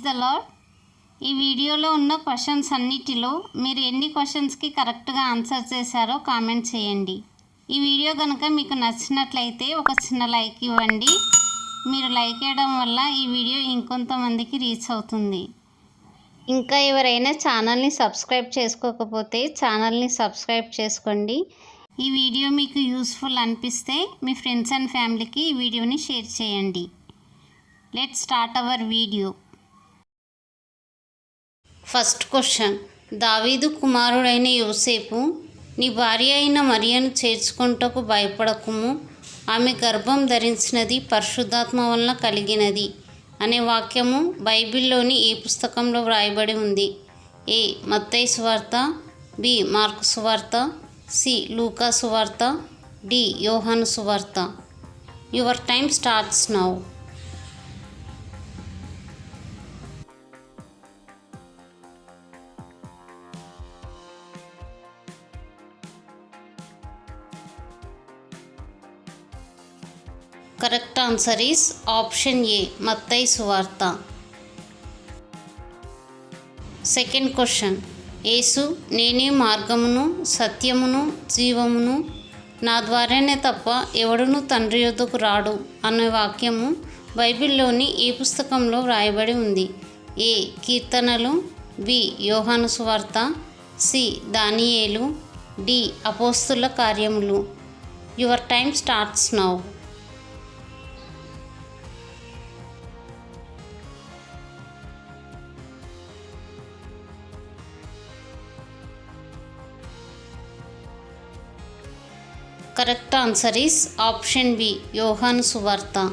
The lord. ఈ వీడియోలో ఉన్న క్వశ్చన్స్ అన్నిటిలో మీరు ఎన్ని క్వశ్చన్స్కి కరెక్ట్గా ఆన్సర్ చేశారో కామెంట్ చేయండి. ఈ వీడియో కనుక మీకు నచ్చినట్లయితే ఒక చిన్న లైక్ ఇవ్వండి. మీరు లైక్ చేయడం వల్ల ఈ వీడియో ఇంకొంతమందికి రీచ్ అవుతుంది. ఇంకా ఎవరైనా ఛానల్ని సబ్స్క్రైబ్ చేసుకోకపోతే ఛానల్ని సబ్స్క్రైబ్ చేసుకోండి. ఈ వీడియో మీకు యూస్ఫుల్ అనిపిస్తే మీ ఫ్రెండ్స్ అండ్ ఫ్యామిలీకి ఈ వీడియోని షేర్ చేయండి. Let's start our video. First question. దావీదు కుమారుడైన యోసేపు, నీ భార్య అయిన మరియను చేర్చుకొనుటకు భయపడకుము, ఆమె గర్భం ధరించినది పరిశుద్ధాత్మ వలన కలిగినది అనే వాక్యము బైబిల్లోని ఏ పుస్తకంలో వ్రాయబడి ఉంది? ఏ. మత్తయి సువార్త, బి. మార్కు సువార్త, సి. లూకా సువార్త, డి. యోహాను సువార్త. Your time starts now. Correct answer is option ఏ, మత్తయి సువార్త. Second question. యేసు, నేనే మార్గమును సత్యమును జీవమును, నా ద్వారానే తప్ప ఎవడును తండ్రి యొద్దకు రాడు అనే వాక్యము బైబిల్లోని ఏ పుస్తకంలో వ్రాయబడి ఉంది? ఏ. కీర్తనలు, బి. యోహాను సువార్త, సి. దానియేలు, డి. అపోస్తుల కార్యములు. Your time starts now. Correct answer is option B, యోహాను సువార్త.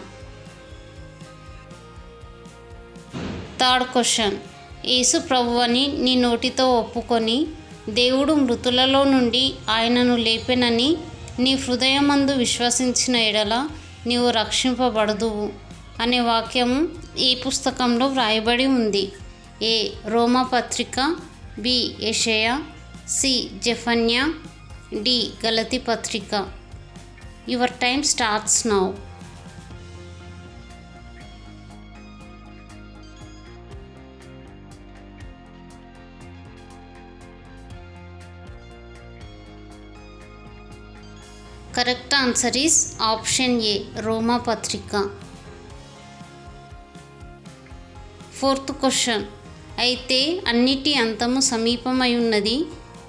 Third question. యేసు ప్రభువని నీ నోటితో ఒప్పుకొని దేవుడు మృతులలో నుండి ఆయనను లేపెనని నీ హృదయమందు విశ్వసించిన ఎడల నీవు రక్షింపబడదువు అనే వాక్యము ఈ పుస్తకంలో వ్రాయబడి ఉంది? ఏ. రోమా పత్రిక, బి. యెషయా, సి. జెఫన్యా, డి. గలతీ పత్రిక. Your time starts now. Correct answer is option A, రోమా పత్రిక. Fourth question. అయితే అన్నిటి అంతము సమీపమై ఉన్నది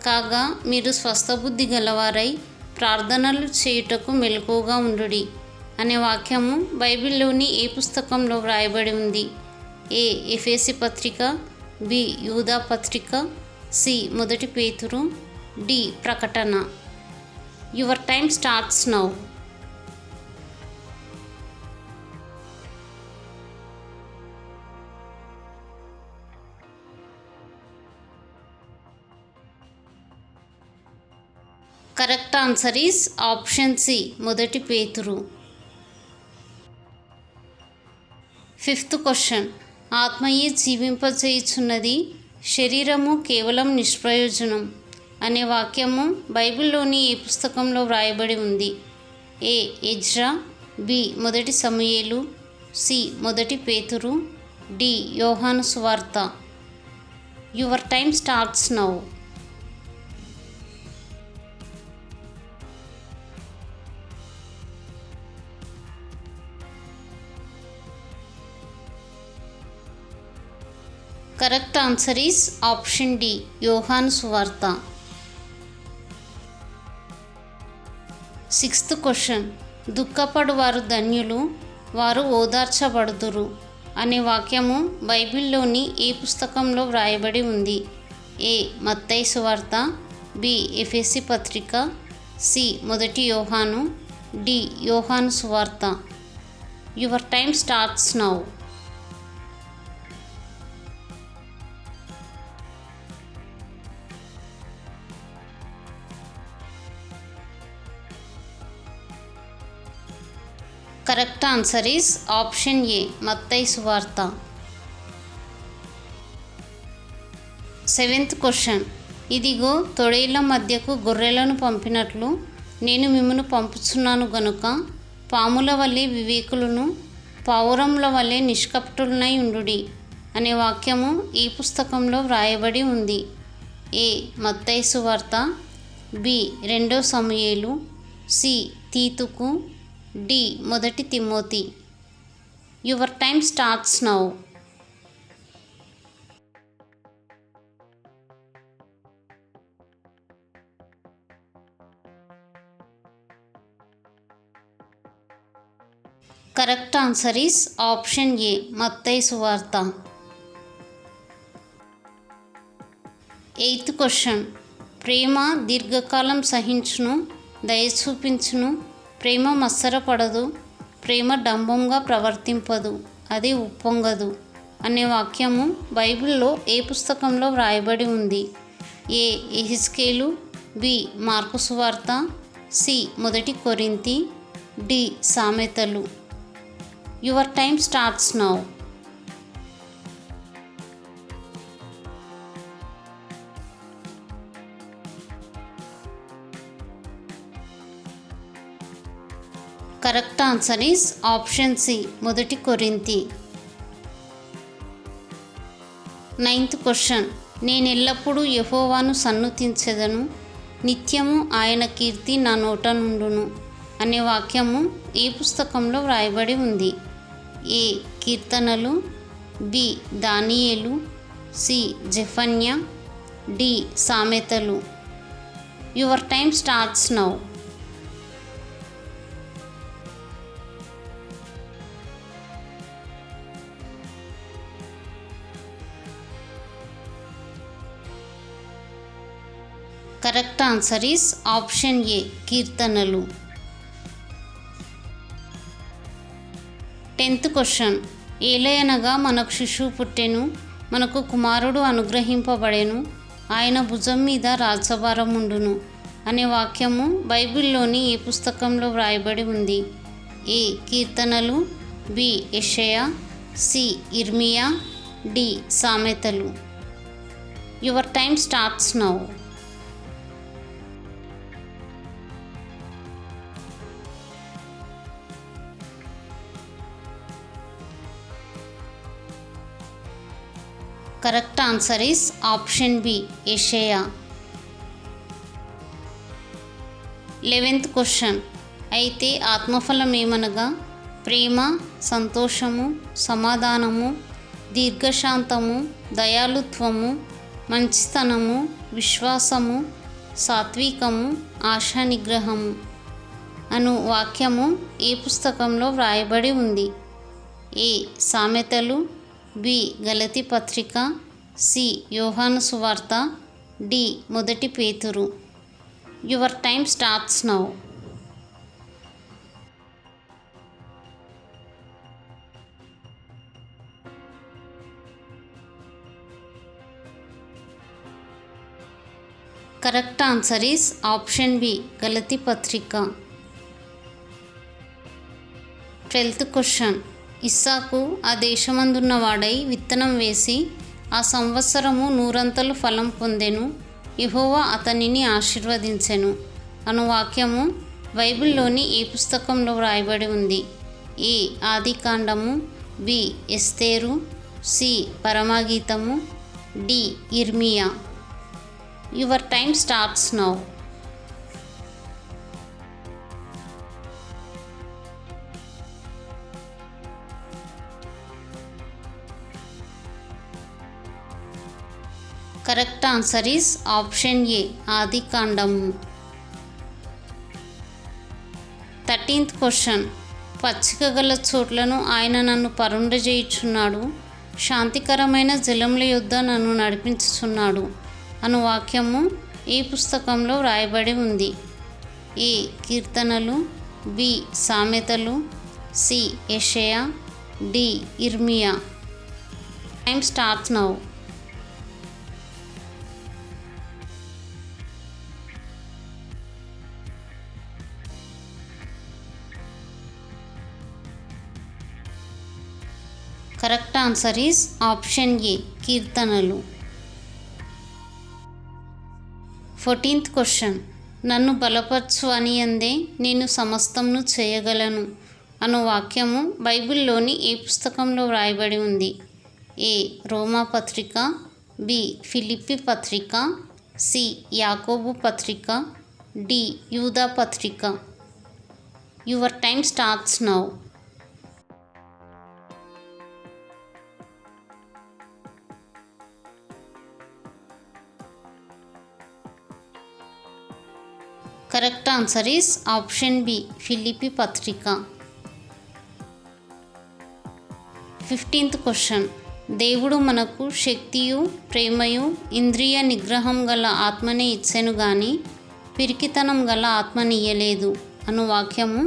కాగా మీరు స్వస్థబుద్ధి గలవారై ప్రార్థనలు చేయుటకు మెలకువగా ఉండుడి అనే వాక్యము బైబిల్లోని ఏ పుస్తకంలో వ్రాయబడి ఉంది? ఏ. ఎఫెసీ పత్రిక, బి. యూదా పత్రిక, సి. మొదటి పేతురు, డి. ప్రకటన. Your time starts now. Correct answer is option C, మొదటి పేతురు. Fifth question. ఆత్మయే జీవింపజేయుచున్నది, శరీరము కేవలం నిష్ప్రయోజనం అనే వాక్యము బైబిల్లోని ఏ పుస్తకంలో వ్రాయబడి ఉంది? ఏ. Ezra, B. మొదటి సమూయేలు, సి. మొదటి పేతురు, డి. యోహాను సువార్త. Your time starts now. Correct answer is option D, యోహాను సువార్త. Sixth question. దుఃఖపడు వారు ధన్యులు, వారు ఓదార్చబడుదురు అనే వాక్యము బైబిల్లోని ఏ పుస్తకంలో వ్రాయబడి ఉంది? ఏ. మత్తయి సువార్త, బి. ఎఫెసీ పత్రిక, సి. మొదటి యోహాను, డి. యోహాను సువార్త. Your time starts now. Correct answer is option ఏ, మత్తయి సువార్త. Seventh question. ఇదిగో తొడేళ్ల మధ్యకు గొర్రెలను పంపినట్లు నేను మిమ్మును పంపుచున్నాను గనుక పాముల వలె వివేకులను పావురముల వలె నిష్కపటులనై ఉండుడి అనే వాక్యము ఈ పుస్తకంలో వ్రాయబడి ఉంది? ఏ. మత్తయి సువార్త, బి. 2 సమూయేలు, సి. తీతుకు, డి. మొదటి Timothy. Your time starts now. Correct answer is option ఏ. మత్తయి సువార్త. 8th question. ప్రేమ దీర్ఘకాలం సహించును, దయ చూపించును, ప్రేమ మత్సరపడదు, ప్రేమ డంబంగా ప్రవర్తింపదు, అది ఉప్పొంగదు అనే వాక్యము బైబిల్లో ఏ పుస్తకంలో వ్రాయబడి ఉంది? ఏ. యెహెజ్కేలు, బి. మార్కు సువార్త, సి. మొదటి కొరింథీ, డి. సామెతలు. Your time starts now. Correct answer is option C. మొదటి కొరింథీ. 9th question. నేనెల్లప్పుడూ యెహోవాను సన్నుతించెదను, నిత్యము ఆయన కీర్తి నా నోట నుండును అనే వాక్యము ఏ పుస్తకంలో వ్రాయబడి ఉంది? ఏ. కీర్తనలు, బి. దానియేలు, సి. జెఫన్యా, డి. సామెతలు. Your time starts now. Correct answer is option A. కీర్తనలు. 10th question. ఏలయనగా మనకు శిశువు పుట్టెను, మనకు కుమారుడు అనుగ్రహింపబడెను, ఆయన భుజం మీద రాజ్యభారం ఉండును అనే వాక్యము బైబిల్లోని ఏ పుస్తకంలో వ్రాయబడి ఉంది? ఏ. కీర్తనలు, బి. యెషయా, సి. ఇర్మియా, డి. సామెతలు. Your time starts now. Correct answer is option B. యెషయా. 11th question. అయితే ఆత్మఫలం ఏమనగా ప్రేమ, సంతోషము, సమాధానము, దీర్ఘశాంతము, దయాళుత్వము, మంచితనము, విశ్వాసము, సాత్వికము, ఆశానిగ్రహము అను వాక్యము ఏ పుస్తకంలో వ్రాయబడి ఉంది? ఏ. సామెతలు, బి. గలతీ పత్రిక, సి. యోహాను సువార్త, డి. మొదటి పేతురు. Your time starts now. Correct answer is option B. గలతీ పత్రిక. 12th question. ఇస్సాకు ఆ దేశమందున్న వాడై విత్తనం వేసి ఆ సంవత్సరము 100 ఫలం పొందెను, యెహోవా అతనిని ఆశీర్వదించెను అను వాక్యము బైబిల్లోని ఏ పుస్తకంలో వ్రాయబడి ఉంది? ఏ. ఆదికాండము, బి. ఎస్తేరు, సి. పరమగీతము, డి. ఇర్మియా. Your time starts now. Correct answer is option ఏ. ఆదికాండము. 13th question. పచ్చిక గల చోట్లను ఆయన నన్ను పరుండజేయుచున్నాడు, శాంతికరమైన జలముల యొద్ద నన్ను నడిపించుచున్నాడు అను వాక్యము ఏ పుస్తకంలో వ్రాయబడి ఉంది? ఏ. కీర్తనలు, బి. సామెతలు, సి. యెషయా, డి. ఇర్మియా. Time starts now. Correct answer is option A. కీర్తనలు. 14th question. నన్ను బలపరచు అని అందే నేను సమస్తమును చేయగలను అను వాక్యము బైబిల్లోని ఏ పుస్తకంలో వ్రాయబడి ఉంది? ఏ రోమా పత్రిక, బి ఫిలిప్పి పత్రిక, సి యాకోబు పత్రిక, డి యూదా పత్రిక. Your time starts now. Correct answer is option B ఫిలిప్పి పత్రిక. 15th question. దేవుడు మనకు శక్తియు ప్రేమయు ఇంద్రియ నిగ్రహం గల ఆత్మనే ఇచ్చెను గాని పిరికితనం గల ఆత్మనియ్యలేదు అను వాక్యము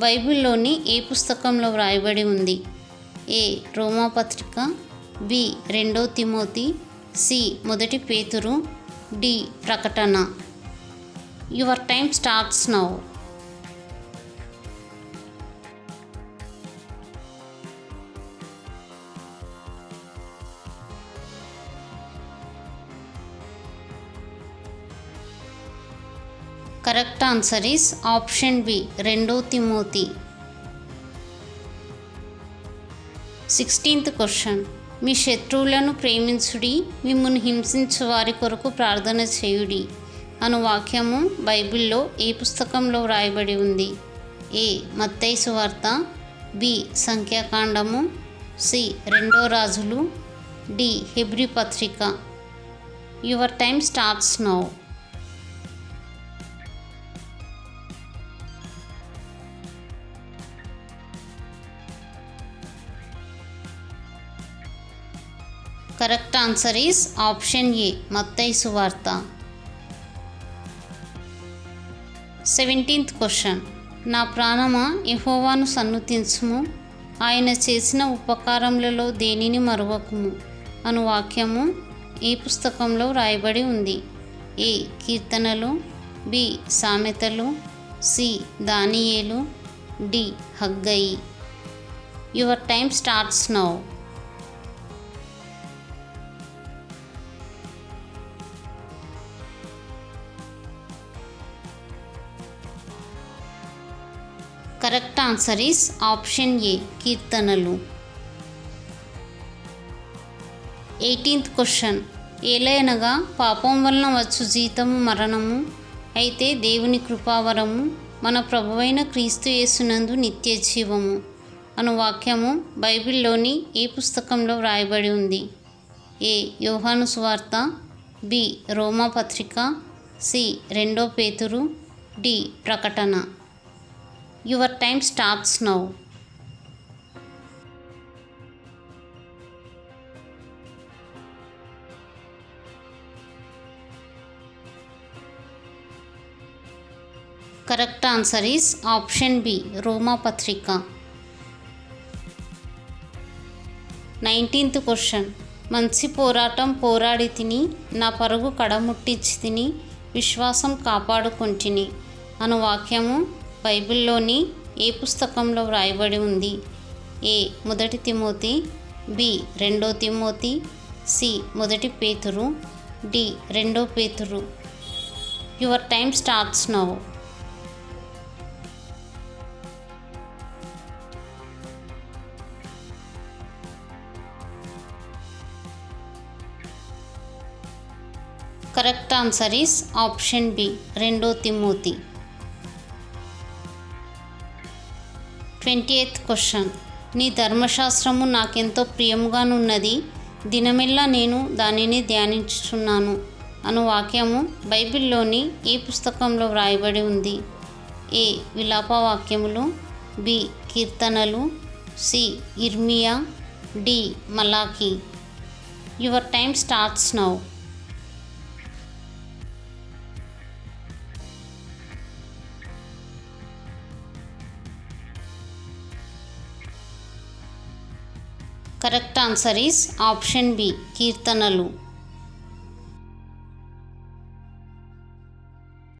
బైబిల్లోని ఏ పుస్తకంలో వ్రాయబడి ఉంది? ఏ రోమా పత్రిక, బి 2 తిమోతి, సి 1 పేతురు, డి ప్రకటన. Your time starts now. Correct answer is option B 2 తిమోతి. 16th question. మీ శత్రువులను ప్రేమించుడి, మిమ్మును హింసించు వారి కొరకు ప్రార్థన చేయుడి అను వాక్యము బైబిల్లో ఏ పుస్తకంలో వ్రాయబడి ఉంది? ఏ మత్తయి సువార్త, బి సంఖ్యాకాండము, సి 2 రాజులు, డి హెబ్రీ పత్రిక. Your time starts now. Correct answer is option ఏ మత్తయి సువార్త. 17th question. నా ప్రాణమా యెహోవాను సన్నుతించుము, ఆయన చేసిన ఉపకారములలో దేనిని మరువకుము అను వాక్యము ఏ పుస్తకంలో వ్రాయబడి ఉంది? ఏ కీర్తనలు, బి సామెతలు, సి దానియేలు, డి హగ్గయి. Your time starts now. Correct answer is option A కీర్తనలు. 18th question. ఏలయనగా పాపం వలన వచ్చు జీతము మరణము, అయితే దేవుని కృపావరము మన ప్రభువైన క్రీస్తు యేసునందు నిత్య జీవము అను వాక్యము బైబిల్లోని ఏ పుస్తకంలో వ్రాయబడి ఉంది? ఏ యోహాను సువార్త, బి రోమా పత్రిక, సి 2 పేతురు, డి ప్రకటన. Your time starts now. Correct answer is option B రోమా పత్రిక. 19th question. మంచి పోరాటం పోరాడి తిని, నా పరుగు కడముట్టించి తిని, విశ్వాసం కాపాడుకొంటిని అను వాక్యము బైబిల్లోని ఏ పుస్తకంలో వ్రాయబడి ఉంది? ఏ 1 తిమోతి, బి 2 తిమోతి, సి 1 పేతురు, డి 2 పేతురు. Your time starts now. Correct answer is option B 2 తిమోతి. 20th question. నీ ధర్మశాస్త్రము నాకెంతో ప్రియముగానున్నది, దినమెల్లా నేను దానిని ధ్యానించుచున్నాను అను వాక్యము బైబిల్లోని ఏ పుస్తకంలో వ్రాయబడి ఉంది? ఏ విలాప వాక్యములు, బి కీర్తనలు, సి ఇర్మియా, డి మలాకి. Your time starts now. Correct answer is option B కీర్తనలు.